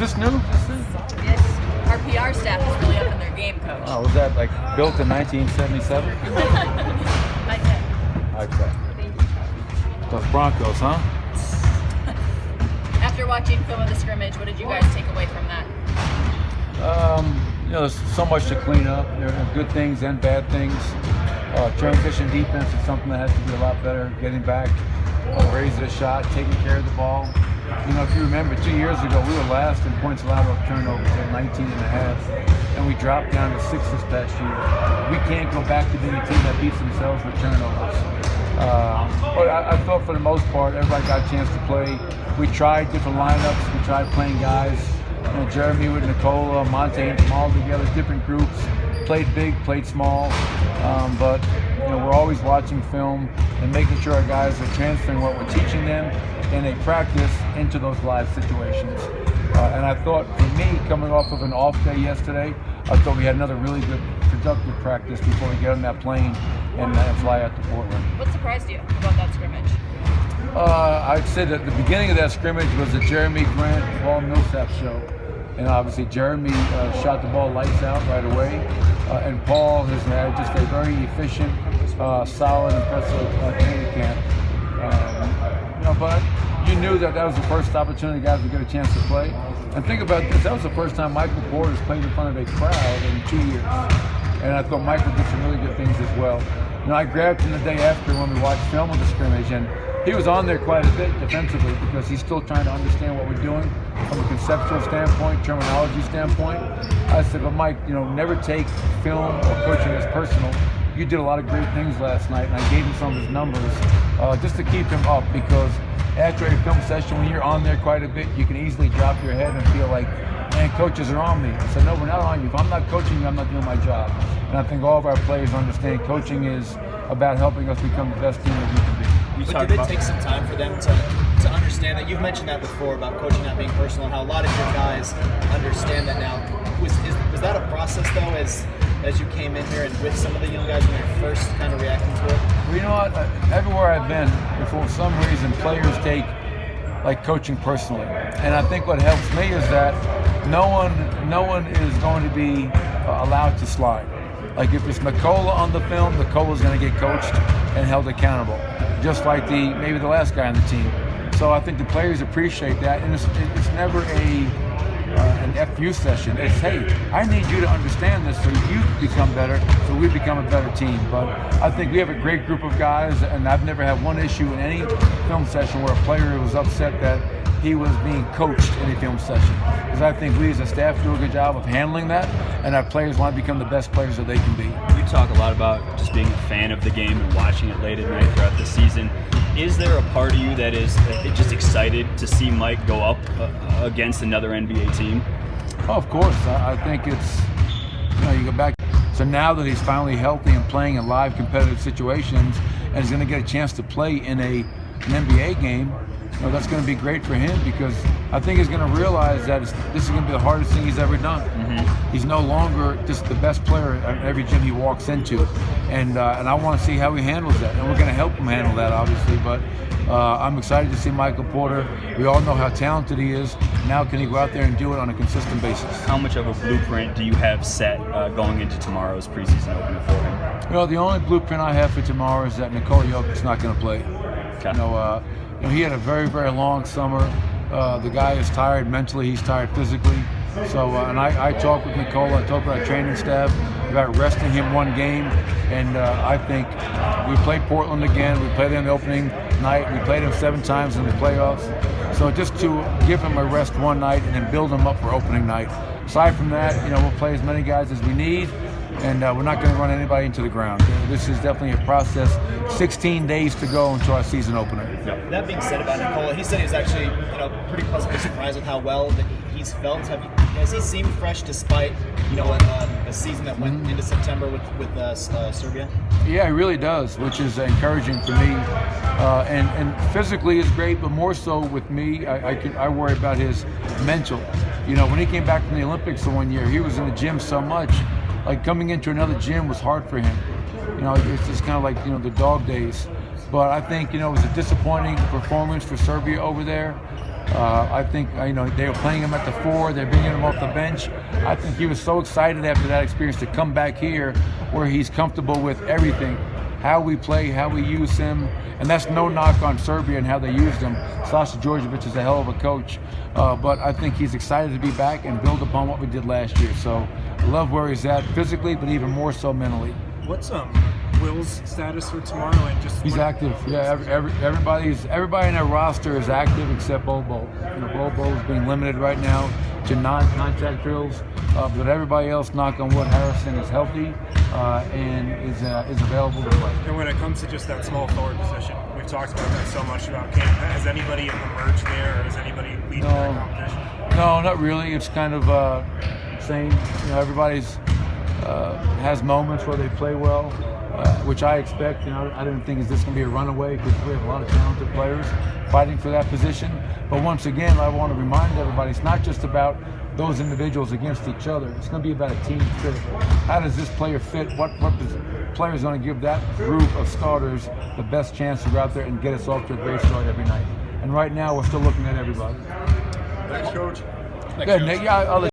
this new? Yes. Our PR staff is really up in their game, Coach. Oh, was that like built in 1977? Okay. The Broncos, huh? After watching film of the scrimmage, what did you guys take away from that? There's so much to clean up. There are good things and bad things. Transition defense is something that has to be a lot better. Getting back, raising the shot, taking care of the ball. If you remember, 2 years ago, we were last in points allowed off turnovers at 19 and a half, and we dropped down to 6 this past year. We can't go back to being a team that beats themselves with turnovers. But I thought for the most part, everybody got a chance to play. We tried different lineups. We tried playing guys. Jeremy with Nicola, Monte and them all together, different groups. Played big, played small. But we're always watching film and making sure our guys are transferring what we're teaching them in a practice into those live situations. And I thought, for me, coming off of an off day yesterday, I thought we had another really good, productive practice before we get on that plane and fly out to Portland. What surprised you about that scrimmage? I'd say that the beginning of that scrimmage was the Jeremy Grant, Paul Millsap show. And obviously Jeremy shot the ball lights out right away. And Paul has had just a very efficient, solid, impressive training camp. But you knew that was the first opportunity guys would get a chance to play. And think about this, that was the first time Michael Porter's played in front of a crowd in 2 years. And I thought Michael did some really good things as well. I grabbed him the day after when we watched film of the scrimmage, and he was on there quite a bit defensively because he's still trying to understand what we're doing from a conceptual standpoint, terminology standpoint. I said, but Mike, never take film or coaching as personal. You did a lot of great things last night, and I gave him some of his numbers just to keep him up, because after a film session, when you're on there quite a bit, you can easily drop your head and feel like, man, coaches are on me. I said, no, we're not on you. If I'm not coaching you, I'm not doing my job. And I think all of our players understand coaching is about helping us become the best team that we can be. But did it take some time for them to understand that? You've mentioned that before about coaching not being personal, and how a lot of your guys understand that now. Was that a process, though, as you came in here and with some of the young guys when you're first kind of reacting to it? Well, you know what? Everywhere I've been, for some reason, players take coaching personally. And I think what helps me is that no one is going to be allowed to slide. Like if it's Nicola on the film, Nicola's going to get coached and held accountable, just like maybe the last guy on the team. So I think the players appreciate that, and it's never an FU session. It's, hey, I need you to understand this so you become better, so we become a better team. But I think we have a great group of guys, and I've never had one issue in any film session where a player was upset that he was being coached in a film session. Because I think we as a staff do a good job of handling that, and our players want to become the best players that they can be. You talk a lot about just being a fan of the game and watching it late at night throughout the season. Is there a part of you that is just excited to see Mike go up against another NBA team? Oh, of course. I think it's, you go back. So now that he's finally healthy and playing in live competitive situations and he's going to get a chance to play in an NBA game, that's going to be great for him, because I think he's going to realize that this is going to be the hardest thing he's ever done. Mm-hmm. He's no longer just the best player at every gym he walks into, and I want to see how he handles that, and we're going to help him handle that, obviously. But I'm excited to see Michael Porter. We all know how talented he is. Now can he go out there and do it on a consistent basis? How much of a blueprint do you have set going into tomorrow's preseason opener for him? The only blueprint I have for tomorrow is that Nikola Jokic's not going to play. Okay. He had a very, very long summer. The guy is tired mentally. He's tired physically. So, and I talked with Nikola. I talked with our training staff about resting him one game. And I think we played Portland again. We played them the opening night. We played him 7 times in the playoffs. So just to give him a rest one night and then build him up for opening night. Aside from that, we'll play as many guys as we need. And we're not going to run anybody into the ground. This is definitely a process. 16 days to go until our season opener. Yep. That being said about Nikola, he said he was actually pretty pleasantly surprised with how well that he's felt. Has he seemed fresh despite a season that went into September with Serbia? Yeah, he really does, which is encouraging for me. And physically is great, but more so with me, I worry about his mental. When he came back from the Olympics the one year, he was in the gym so much. Like coming into another gym was hard for him. It's just kind of like, the dog days. But I think, it was a disappointing performance for Serbia over there. I think they were playing him at the 4. They're bringing him off the bench. I think he was so excited after that experience to come back here, where he's comfortable with everything, how we play, how we use him, and that's no knock on Serbia and how they used him. Sasha Djordjevic is a hell of a coach, but I think he's excited to be back and build upon what we did last year. So I love where he's at physically, but even more so mentally. What's Will's status for tomorrow? And just he's active. Yeah, everybody in our roster is active except Bobo. Bobo is being limited right now to non-contact drills, but everybody else, knock on wood, Harrison is healthy and is available to play. And when it comes to just that small forward position, we've talked about that so much about camp. Has anybody emerged there, or is anybody leading that competition? No, not really. It's kind of same. Everybody's has moments where they play well, which I expect. I didn't think is this going to be a runaway, because we have a lot of talented players fighting for that position. But once again, I want to remind everybody, it's not just about those individuals against each other. It's going to be about a team fit. How does this player fit? What player is going to give that group of starters the best chance to go out there and get us off to a great start every night? And right now, we're still looking at everybody. Thanks, Coach. Good, Nick. Yeah, I'll let